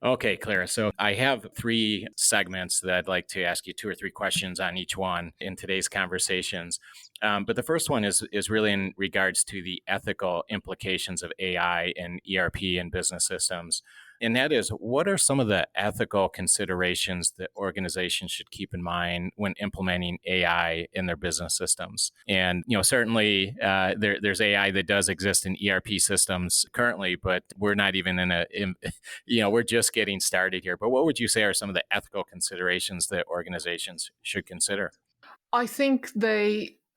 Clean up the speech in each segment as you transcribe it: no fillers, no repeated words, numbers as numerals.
Okay, Clara. So I have three segments that I'd like to ask you two or three questions on each one in today's conversations. But the first one is really in regards to the ethical implications of AI and ERP and business systems. And that is, what are some of the ethical considerations that organizations should keep in mind when implementing AI in their business systems? And certainly there's AI that does exist in ERP systems currently, but we're not even we're just getting started here. But what would you say are some of the ethical considerations that organizations should consider? I think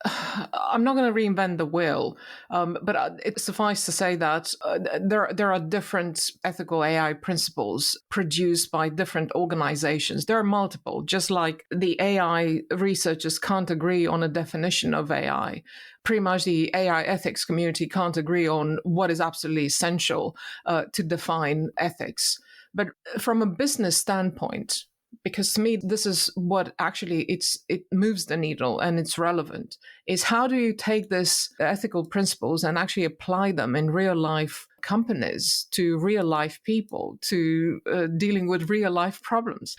I'm not going to reinvent the wheel, but it suffice to say that there are different ethical AI principles produced by different organizations. There are multiple, just like the AI researchers can't agree on a definition of AI. Pretty much the AI ethics community can't agree on what is absolutely essential to define ethics. But from a business standpoint, because to me this is what actually it moves the needle and it's relevant, is how do you take this ethical principles and actually apply them in real life companies, to real life people, to dealing with real life problems.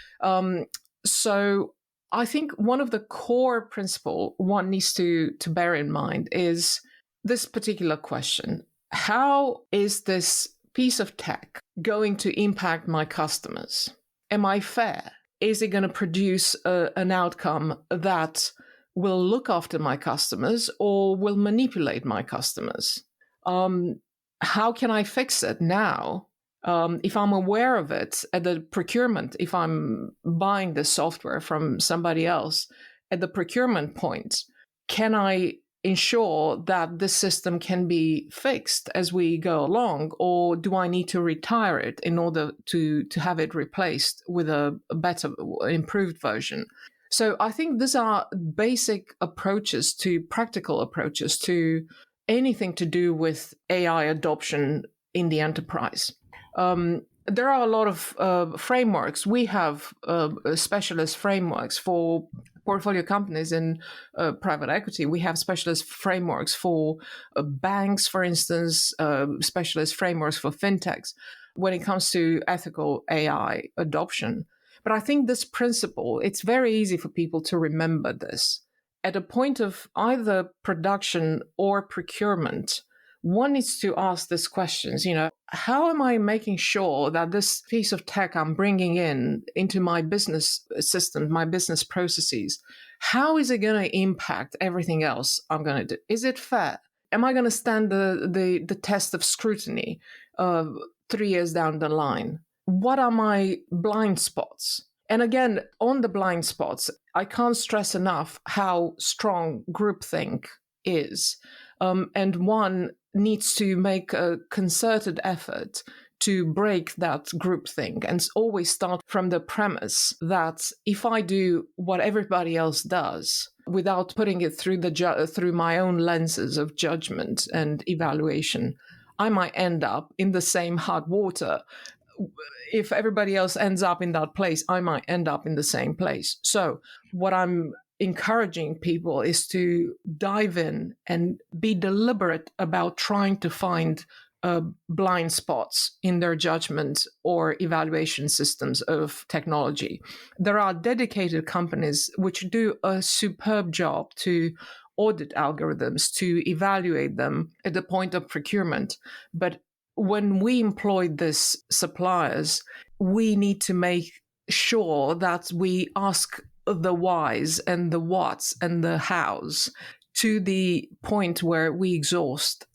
So I think one of the core principle one needs to bear in mind is this particular question: how is this piece of tech going to impact my customers? Am I fair? Is it going to produce an outcome that will look after my customers or will manipulate my customers? How can I fix it now? If I'm aware of it at the procurement, if I'm buying the software from somebody else at the procurement point, can I ensure that this system can be fixed as we go along, or do I need to retire it in order to have it replaced with a better, improved version? So I think these are basic approaches to practical approaches to anything to do with AI adoption in the enterprise. There are a lot of frameworks. We have specialist frameworks for portfolio companies in private equity. We have specialist frameworks for banks, for instance, specialist frameworks for fintechs when it comes to ethical AI adoption. But I think this principle, it's very easy for people to remember this. At a point of either production or procurement, one needs to ask these questions. How am I making sure that this piece of tech I'm bringing into my business system, my business processes, how is it going to impact everything else I'm going to do? Is it fair? Am I going to stand the test of scrutiny 3 years down the line? What are my blind spots? And again, on the blind spots, I can't stress enough how strong groupthink is. And one needs to make a concerted effort to break that groupthink and always start from the premise that if I do what everybody else does without putting it through my own lenses of judgment and evaluation, I might end up in the same hot water. If everybody else ends up in that place, I might end up in the same place. So what I'm encouraging people is to dive in and be deliberate about trying to find blind spots in their judgment or evaluation systems of technology. There are dedicated companies which do a superb job to audit algorithms, to evaluate them at the point of procurement. But when we employ these suppliers, we need to make sure that we ask the whys and the whats and the hows to the point where we exhaust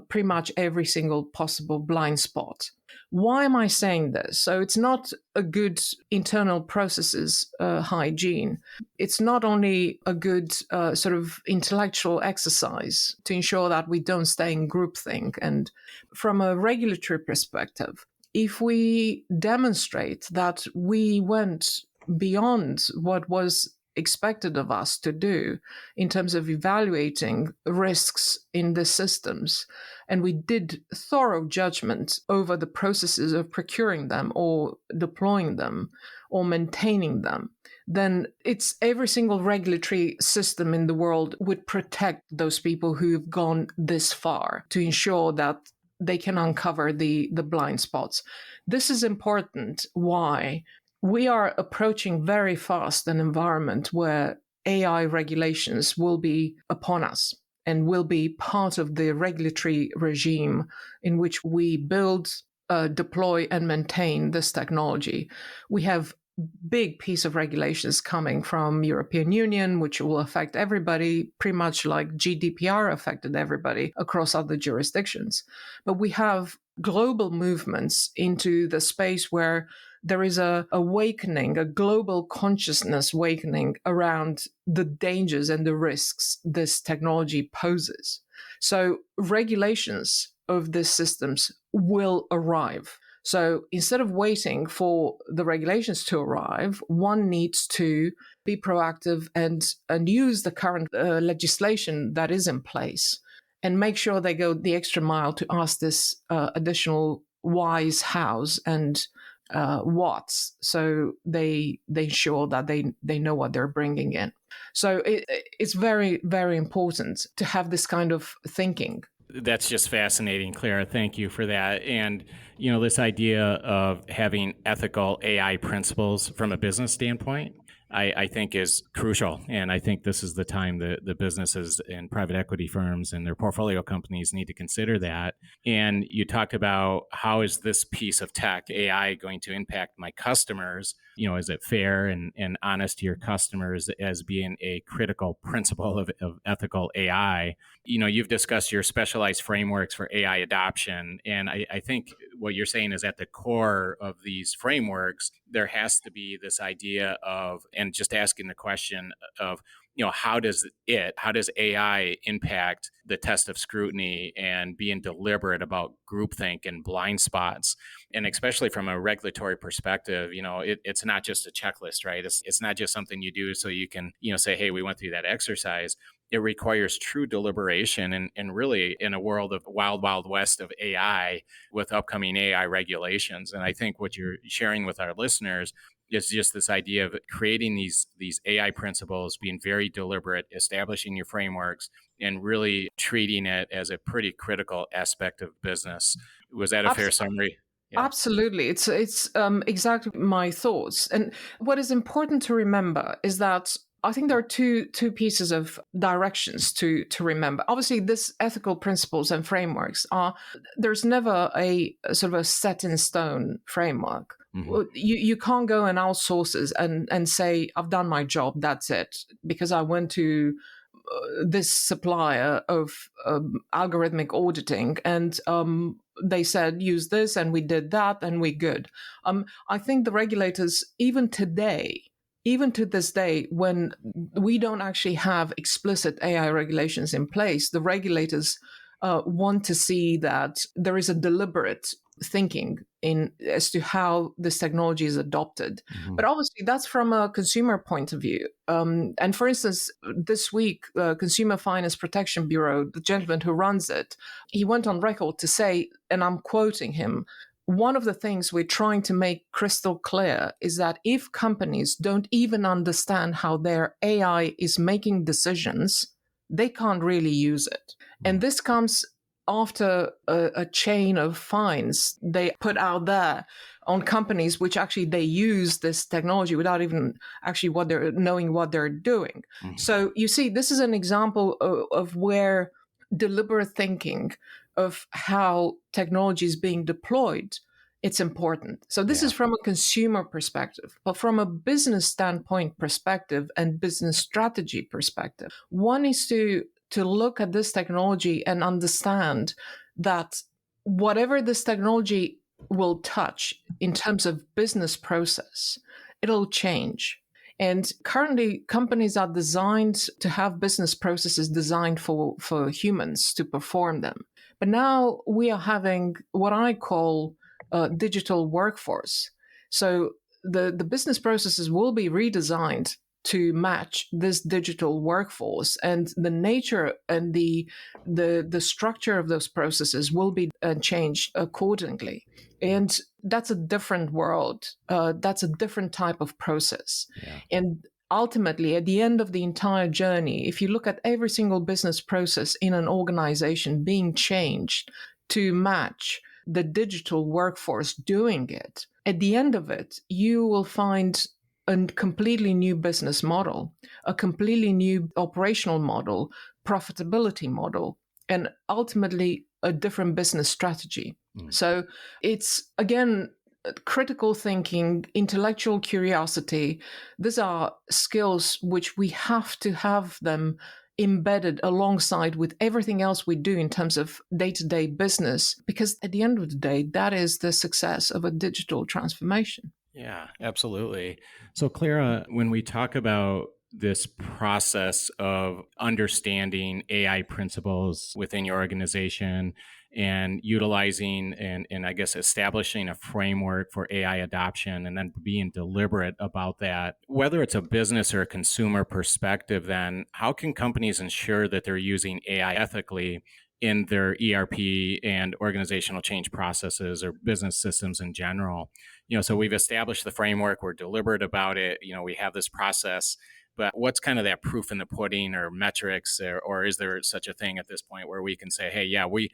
pretty much every single possible blind spot. Why am I saying this? So it's not a good internal processes hygiene. It's not only a good sort of intellectual exercise to ensure that we don't stay in groupthink. And from a regulatory perspective, if we demonstrate that we went beyond what was expected of us to do in terms of evaluating risks in the systems, and we did thorough judgment over the processes of procuring them or deploying them or maintaining them, then it's every single regulatory system in the world would protect those people who've gone this far to ensure that they can uncover the blind spots. This is important. Why? We are approaching very fast an environment where AI regulations will be upon us and will be part of the regulatory regime in which we build, deploy, and maintain this technology. We have big piece of regulations coming from European Union, which will affect everybody, pretty much like GDPR affected everybody across other jurisdictions. But we have global movements into the space where there is a awakening, a global consciousness awakening around the dangers and the risks this technology poses. So regulations of these systems will arrive. So instead of waiting for the regulations to arrive, one needs to be proactive and use the current legislation that is in place and make sure they go the extra mile to ask this additional whys, hows, and whats, so they ensure that they know what they're bringing in. So it's very, very important to have this kind of thinking. That's just fascinating, Clara. Thank you for that. And, this idea of having ethical AI principles from a business standpoint, I think is crucial. And I think this is the time the businesses and private equity firms and their portfolio companies need to consider that. And you talked about, how is this piece of tech, AI, going to impact my customers? Is it fair and honest to your customers as being a critical principle of ethical AI? You've discussed your specialized frameworks for AI adoption. And I think what you're saying is, at the core of these frameworks, there has to be this idea of, and just asking the question of, how does AI impact the test of scrutiny and being deliberate about groupthink and blind spots? And especially from a regulatory perspective, it's not just a checklist, right? It's not just something you do so you can, say, hey, we went through that exercise. It requires true deliberation, and really, in a world of wild, wild west of AI with upcoming AI regulations. And I think what you're sharing with our listeners is just this idea of creating these AI principles, being very deliberate, establishing your frameworks, and really treating it as a pretty critical aspect of business. Was that a fair summary? Yeah. Absolutely. It's exactly my thoughts. And what is important to remember is that I think there are two pieces of directions to remember. Obviously, this ethical principles and frameworks there's never a sort of a set in stone framework. Mm-hmm. You can't go and outsource it and say, I've done my job, that's it, because I went to this supplier of algorithmic auditing and they said use this and we did that and we're good. I think the regulators, even to this day, when we don't actually have explicit AI regulations in place, the regulators want to see that there is a deliberate thinking as to how this technology is adopted. Mm-hmm. But obviously, that's from a consumer point of view. And for instance, this week, Consumer Finance Protection Bureau, the gentleman who runs it, he went on record to say, and I'm quoting him, one of the things we're trying to make crystal clear is that if companies don't even understand how their AI is making decisions, they can't really use it. And this comes after a chain of fines they put out there on companies which actually they use this technology without even actually knowing what they're doing. Mm-hmm. So you see, this is an example of where deliberate thinking of how technology is being deployed, it's important. So this is from a consumer perspective, but from a business standpoint perspective and business strategy perspective, one is to look at this technology and understand that whatever this technology will touch in terms of business process, it'll change. And currently, companies are designed to have business processes designed for humans to perform them. But now we are having what I call a digital workforce. So the business processes will be redesigned to match this digital workforce, and the nature and the structure of those processes will be changed accordingly. And that's a different world. That's a different type of process. Yeah. And ultimately, at the end of the entire journey, if you look at every single business process in an organization being changed to match the digital workforce doing it, at the end of it, you will find a completely new business model, a completely new operational model, profitability model, and ultimately a different business strategy. So it's, again, critical thinking, intellectual curiosity. These are skills which we have to have them embedded alongside with everything else we do in terms of day-to-day business, because at the end of the day, that is the success of a digital transformation. Yeah, absolutely. So, Clara, when we talk about this process of understanding AI principles within your organization and utilizing and I guess establishing a framework for AI adoption and then being deliberate about that, whether it's a business or a consumer perspective, then how can companies ensure that they're using AI ethically in their ERP and organizational change processes or business systems in general? So we've established the framework, we're deliberate about it, we have this process, but what's kind of that proof in the pudding or metrics, or is there such a thing at this point where we can say, hey, yeah, we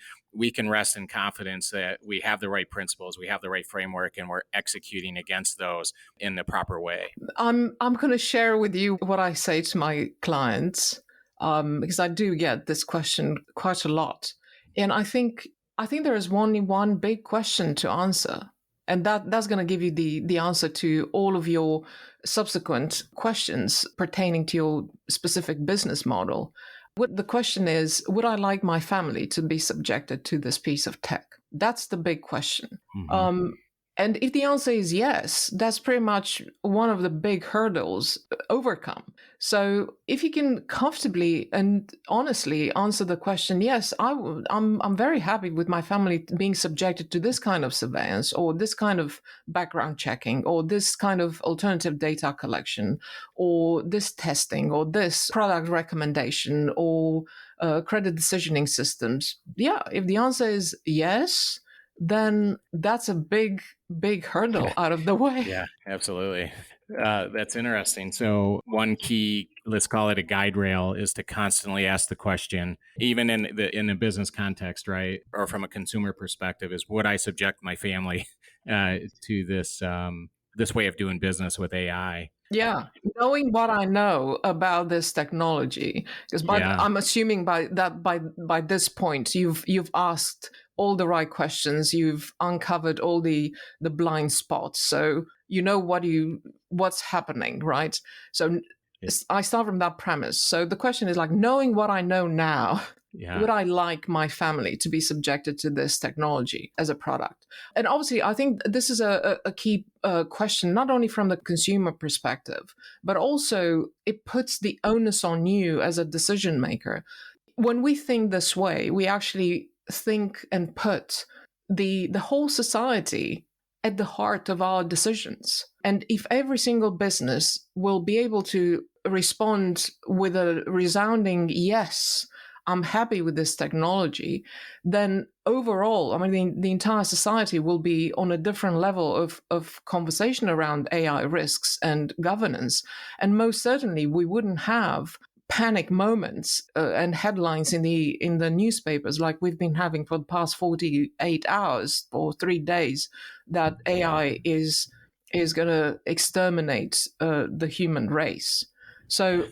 can rest in confidence that we have the right principles, we have the right framework, and we're executing against those in the proper way? I'm going to share with you what I say to my clients, because I do get this question quite a lot, and I think there is only one big question to answer, and that's going to give you the answer to all of your subsequent questions pertaining to your specific business model. What the question is, would I like my family to be subjected to this piece of tech? That's the big question. Mm-hmm. And if the answer is yes, that's pretty much one of the big hurdles overcome. So if you can comfortably and honestly answer the question, yes, I'm very happy with my family being subjected to this kind of surveillance or this kind of background checking or this kind of alternative data collection or this testing or this product recommendation or credit decisioning systems. Yeah, if the answer is yes, then that's a big hurdle out of the way. Yeah, absolutely. That's interesting. So one key, let's call it a guide rail, is to constantly ask the question, even in the business context, right, or from a consumer perspective, is would I subject my family to this way of doing business with AI? Yeah, knowing what I know about this technology, because Yeah, I'm assuming by this point you've asked all the right questions, you've uncovered all the blind spots, so you know what's happening, right? So I start from that premise. So the question is like, knowing what I know now, yeah, would I like my family to be subjected to this technology as a product? And obviously, I think this is a key question, not only from the consumer perspective, but also it puts the onus on you as a decision maker. When we think this way, we actually think and put the whole society at the heart of our decisions. And if every single business will be able to respond with a resounding yes, I'm happy with this technology, then overall, I mean, the entire society will be on a different level of conversation around AI risks and governance. And most certainly, we wouldn't have panic moments and headlines in the newspapers like we've been having for the past 48 hours or 3 days that AI is going to exterminate the human race. So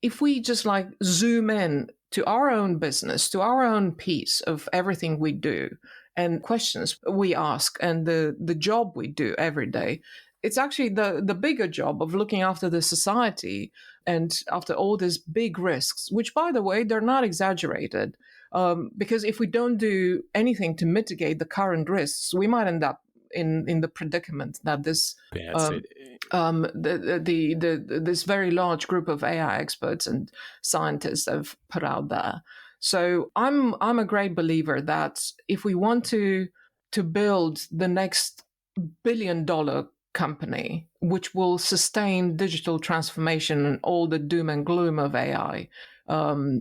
if we just like zoom in to our own business, to our own piece of everything we do and questions we ask and the job we do every day, it's actually the bigger job of looking after the society and after all these big risks, which, by the way, they're not exaggerated. Because if we don't do anything to mitigate the current risks, we might end up in the predicament that this this very large group of AI experts and scientists have put out there. So I'm a great believer that if we want to build the next $1 billion company, which will sustain digital transformation and all the doom and gloom of AI,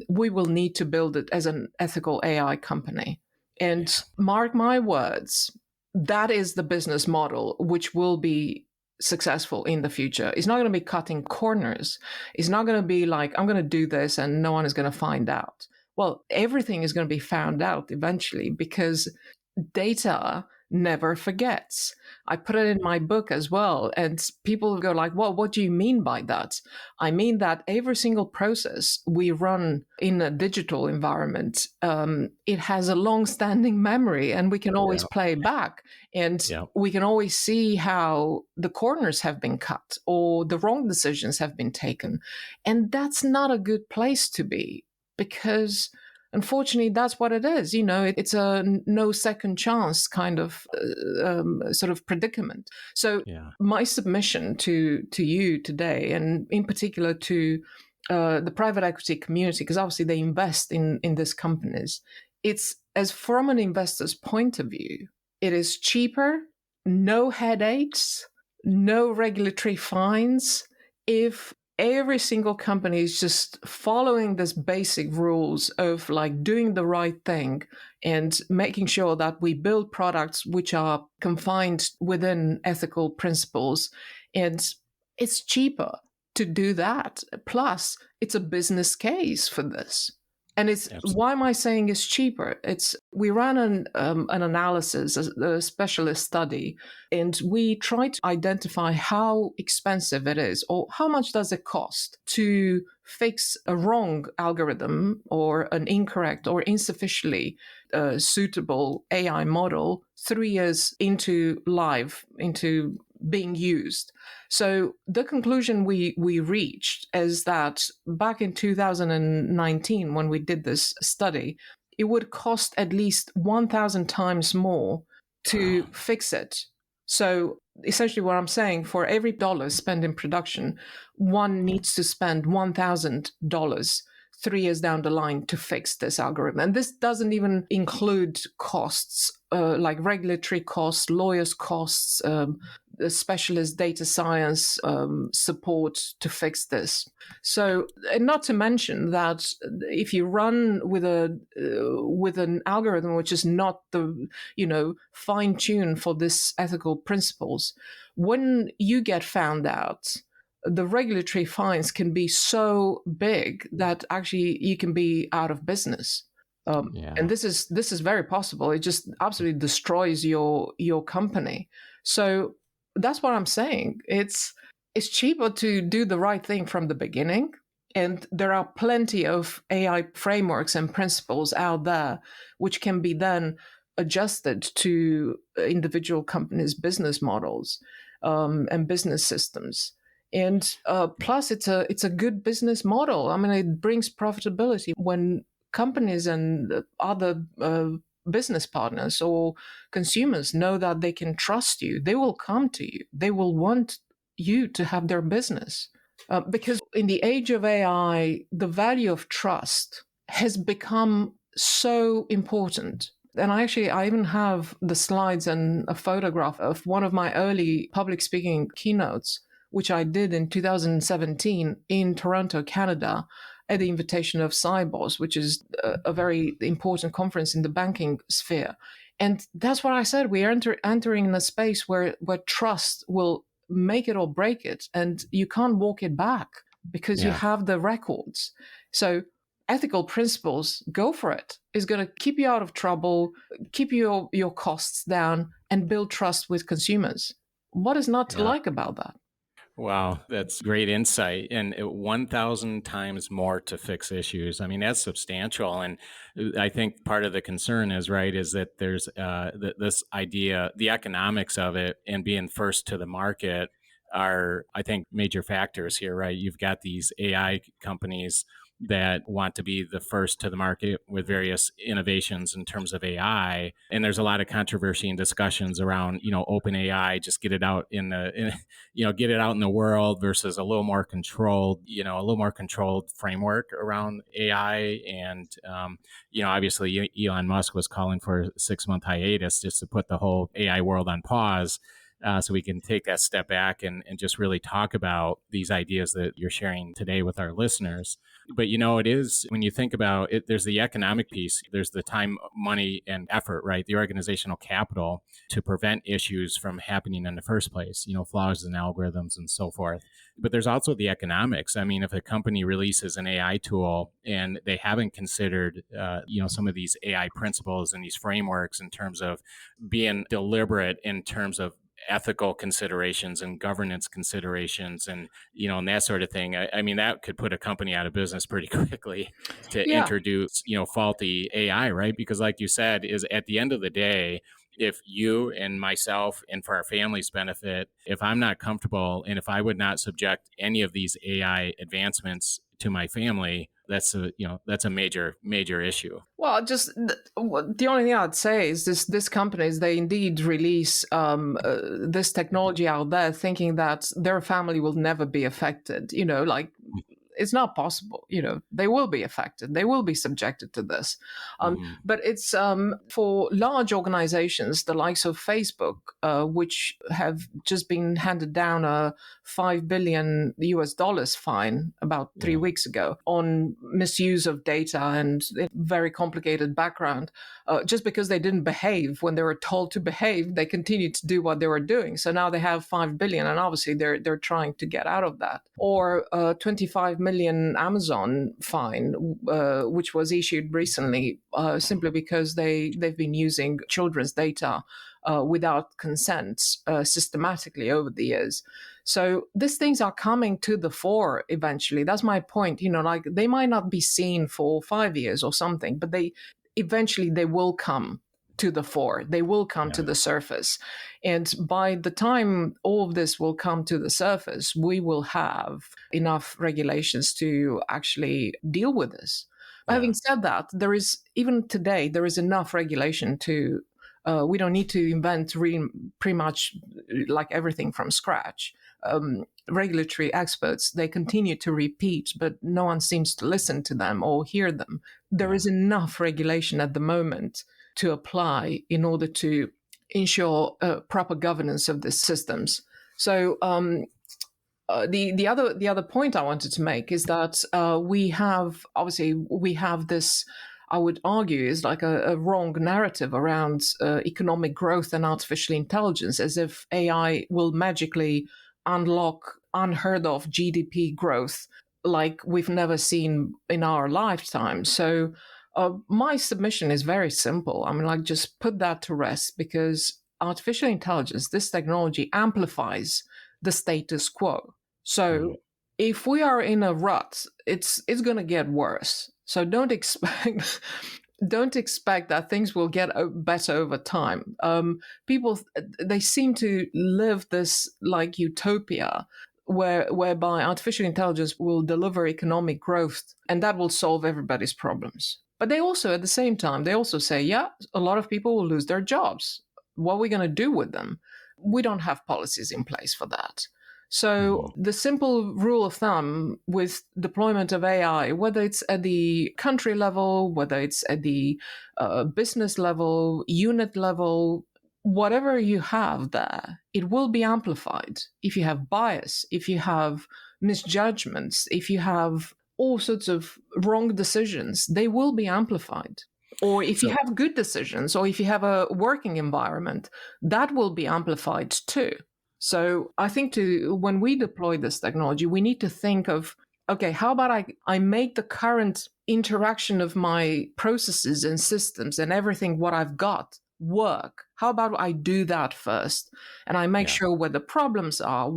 we will need to build it as an ethical AI company. And mark my words, that is the business model which will be successful in the future. It's not going to be cutting corners. It's not going to be like, I'm going to do this and no one is going to find out. Well, everything is going to be found out eventually because data never forgets. I put it in my book as well, and people go like, well, what do you mean by that? I mean that every single process we run in a digital environment, it has a long-standing memory, and we can always Yeah. play back, and Yeah. we can always see how the corners have been cut or the wrong decisions have been taken. And that's not a good place to be, because unfortunately that's what it is. It's a no second chance kind of sort of predicament. So Yeah. my submission to you today, and in particular to the private equity community, because obviously they invest in these companies, it's, as from an investor's point of view, it is cheaper, no headaches, no regulatory fines, if every single company is just following this basic rules of like doing the right thing and making sure that we build products which are confined within ethical principles. And it's cheaper to do that. Plus, it's a business case for this. And it's, Absolutely. why am I saying it's cheaper? It's, we ran an analysis, a specialist study, and we tried to identify how expensive it is, or how much does it cost to fix a wrong algorithm or an incorrect or insufficiently suitable AI model 3 years into live, into being used. So the conclusion we reached is that back in 2019, when we did this study, it would cost at least 1,000 times more to fix it. So essentially what I'm saying, for every dollar spent in production, one needs to spend $1,000 3 years down the line to fix this algorithm. And this doesn't even include costs, like regulatory costs, lawyers' costs, specialist data science support to fix this. So, and not to mention that if you run with an algorithm which is not the fine tuned for this ethical principles, when you get found out, the regulatory fines can be so big that actually you can be out of business. Yeah. And this is very possible. It just absolutely destroys your company. So that's what I'm saying. It's cheaper to do the right thing from the beginning. And there are plenty of AI frameworks and principles out there which can be then adjusted to individual companies' business models and business systems. And plus, it's a good business model. I mean, it brings profitability when companies and other business partners or consumers know that they can trust you. They will come to you. They will want you to have their business. Because in the age of AI, the value of trust has become so important. And I even have the slides and a photograph of one of my early public speaking keynotes, which I did in 2017 in Toronto, Canada, at the invitation of Cybos, which is a very important conference in the banking sphere. And that's what I said. We are entering in a space where trust will make it or break it, and you can't walk it back because you have the records. So ethical principles, go for it. It's going to keep you out of trouble, keep your costs down, and build trust with consumers. What is not to like about that? Wow, that's great insight. And 1,000 times more to fix issues. I mean, that's substantial. And I think part of the concern is that there's this idea, the economics of it and being first to the market are, I think, major factors here, right? You've got these AI companies that want to be the first to the market with various innovations in terms of AI. And there's a lot of controversy and discussions around, open AI, just get it out get it out in the world versus a little more controlled framework around AI. And, obviously Elon Musk was calling for a 6-month hiatus just to put the whole AI world on pause. so we can take that step back and just really talk about these ideas that you're sharing today with our listeners. But it is, when you think about it, there's the economic piece, there's the time, money, and effort, right? The organizational capital to prevent issues from happening in the first place, flaws in algorithms and so forth. But there's also the economics. I mean, if a company releases an AI tool and they haven't considered, some of these AI principles and these frameworks in terms of being deliberate in terms of ethical considerations and governance considerations and that sort of thing. I mean, that could put a company out of business pretty quickly to Yeah. introduce, faulty AI, right? Because like you said, is at the end of the day, if you and myself and for our family's benefit, if I'm not comfortable and if I would not subject any of these AI advancements to my family, that's a major issue. Well, just the only thing I'd say is this companies, they indeed release this technology out there thinking that their family will never be affected. Like, it's not possible. They will be affected. They will be subjected to this. Mm-hmm. But it's for large organizations, the likes of Facebook, which have just been handed down a $5 billion US fine about 3 weeks ago on misuse of data and very complicated background. Just because they didn't behave when they were told to behave, they continued to do what they were doing. So now they have 5 billion, and obviously they're trying to get out of that. Or 25 million Amazon fine, which was issued recently, simply because they've been using children's data without consent systematically over the years. So these things are coming to the fore eventually. That's my point. Like, they might not be seen for 5 years or something, but eventually they will come to the fore. They will come to the surface. And by the time all of this will come to the surface, we will have enough regulations to actually deal with this. But having said that, even today, there is enough regulation to, we don't need to invent pretty much like everything from scratch. Regulatory experts, they continue to repeat, but no one seems to listen to them or hear them. There is enough regulation at the moment to apply in order to ensure proper governance of these systems. So the other point I wanted to make is that we have this, I would argue, is like a wrong narrative around economic growth and artificial intelligence, as if AI will magically unlock unheard of GDP growth like we've never seen in our lifetime. So my submission is very simple. I mean, like, just put that to rest, because artificial intelligence, this technology, amplifies the status quo. So if we are in a rut, it's going to get worse. So don't expect that things will get better over time. People, they seem to live this like utopia whereby artificial intelligence will deliver economic growth and that will solve everybody's problems. But they also, at the same time, they also say, yeah, a lot of people will lose their jobs. What are we going to do with them? We don't have policies in place for that. So the simple rule of thumb with deployment of AI, whether it's at the country level, whether it's at the business level, unit level, whatever you have there, it will be amplified. If you have bias, if you have misjudgments, if you have all sorts of wrong decisions, they will be amplified. Or if you have good decisions, or if you have a working environment, that will be amplified too. So I think when we deploy this technology, we need to think of, okay, how about I make the current interaction of my processes and systems and everything, what I've got, work? How about I do that first? And I make sure where the problems are,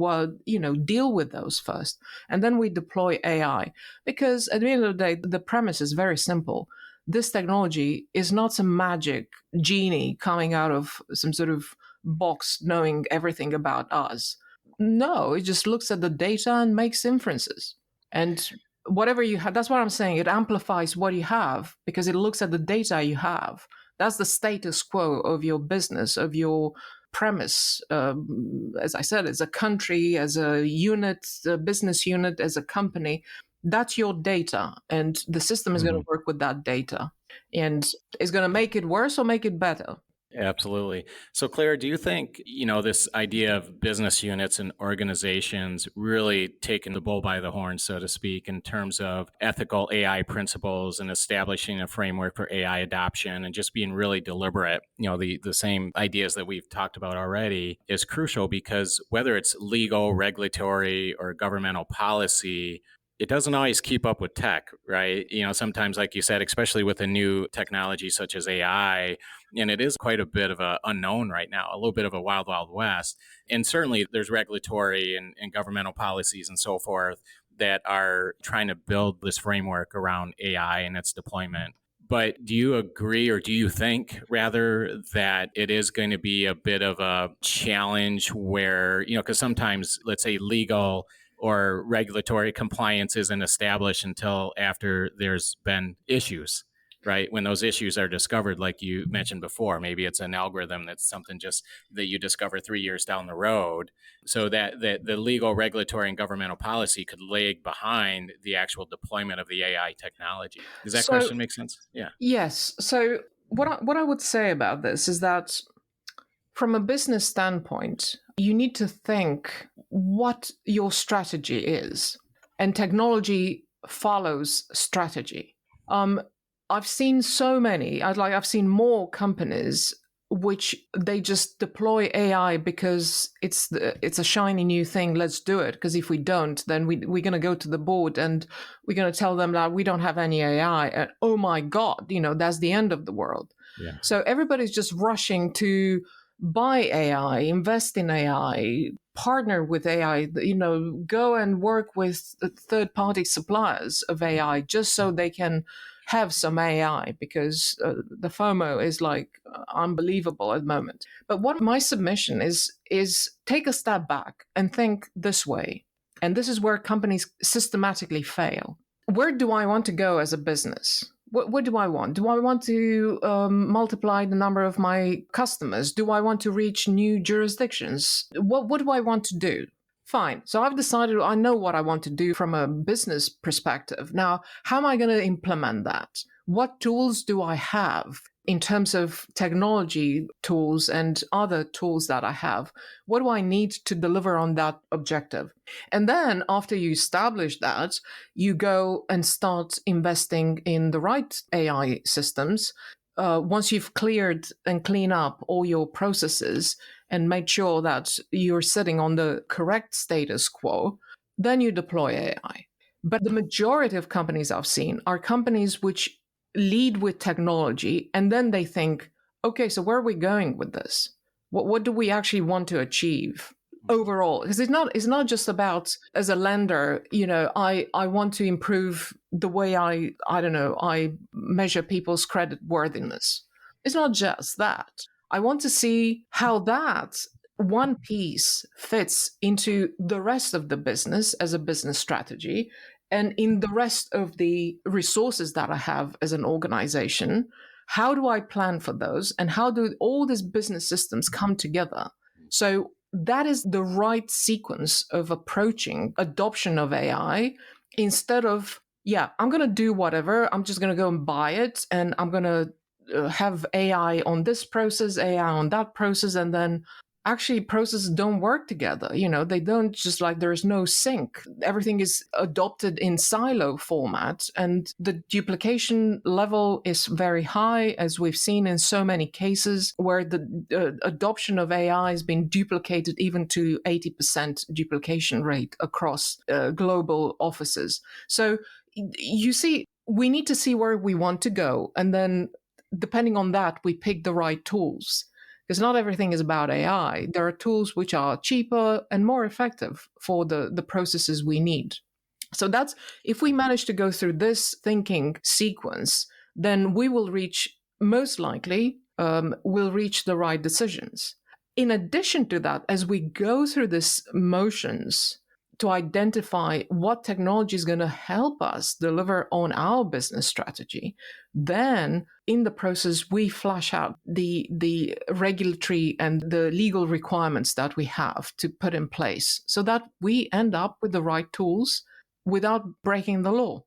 deal with those first. And then we deploy AI. Because at the end of the day, the premise is very simple. This technology is not some magic genie coming out of some sort of box knowing everything about us. No, it just looks at the data and makes inferences. And whatever you have, that's what I'm saying. It amplifies what you have because it looks at the data you have. That's the status quo of your business, of your premise. As I said, as a country, as a unit, a business unit, as a company, that's your data. And the system is going to work with that data. And it's going to make it worse or make it better. Absolutely. So, Claire, do you think, this idea of business units and organizations really taking the bull by the horn, so to speak, in terms of ethical AI principles and establishing a framework for AI adoption and just being really deliberate, the same ideas that we've talked about already is crucial because whether it's legal, regulatory, or governmental policy, it doesn't always keep up with tech, right? Sometimes, like you said, especially with a new technology such as AI, and it is quite a bit of a unknown right now, a little bit of a wild, wild west. And certainly there's regulatory and governmental policies and so forth that are trying to build this framework around AI and its deployment. But do you agree, or do you think rather that it is going to be a bit of a challenge where, because sometimes, let's say, legal or regulatory compliance isn't established until after there's been issues, right? When those issues are discovered, like you mentioned before, maybe it's an algorithm that's something just that you discover 3 years down the road. So that the legal, regulatory, and governmental policy could lag behind the actual deployment of the AI technology. Does that So question make sense? Yeah. yes, so what I would say about this is that from a business standpoint, you need to think what your strategy is, and technology follows strategy. I've seen so many. I've seen more companies which they just deploy AI because it's a shiny new thing. Let's do it. Because if we don't, then we're going to go to the board and we're going to tell them that we don't have any AI. And oh my God, that's the end of the world. Yeah. So everybody's just rushing to buy AI, invest in AI, partner with AI, go and work with third-party suppliers of AI just so they can have some AI because the FOMO is unbelievable at the moment. But what my submission is take a step back and think this way. And this is where companies systematically fail. Where do I want to go as a business? What do I want? Do I want to multiply the number of my customers? Do I want to reach new jurisdictions? What do I want to do? Fine. So I've decided I know what I want to do from a business perspective. Now, how am I going to implement that? What tools do I have in terms of technology tools and other tools that I have? What do I need to deliver on that objective? And then after you establish that, you go and start investing in the right AI systems. Once you've cleared and cleaned up all your processes and made sure that you're sitting on the correct status quo, then you deploy AI. But the majority of companies I've seen are companies which lead with technology and then they think, okay, so where are we going with this? What do we actually want to achieve overall? Because it's not just about, as a lender, I want to improve the way I measure people's credit worthiness. It's not just that. I want to see how that one piece fits into the rest of the business as a business strategy and in the rest of the resources that I have as an organization. How do I plan for those? And how do all these business systems come together? So that is the right sequence of approaching adoption of AI instead of, I'm going to do whatever. I'm just going to go and buy it. And I'm going to have AI on this process, AI on that process, and then actually processes don't work together. They don't just there's no sync. Everything is adopted in silo format and the duplication level is very high, as we've seen in so many cases where the adoption of AI has been duplicated even to 80% duplication rate across global offices. So you see, we need to see where we want to go. And then depending on that, we pick the right tools. Because not everything is about AI. There are tools which are cheaper and more effective for the processes we need. So that's, if we manage to go through this thinking sequence, then we will reach, most likely, we'll reach the right decisions. In addition to that, as we go through these motions to identify what technology is going to help us deliver on our business strategy, then in the process, we flash out the regulatory and the legal requirements that we have to put in place so that we end up with the right tools without breaking the law.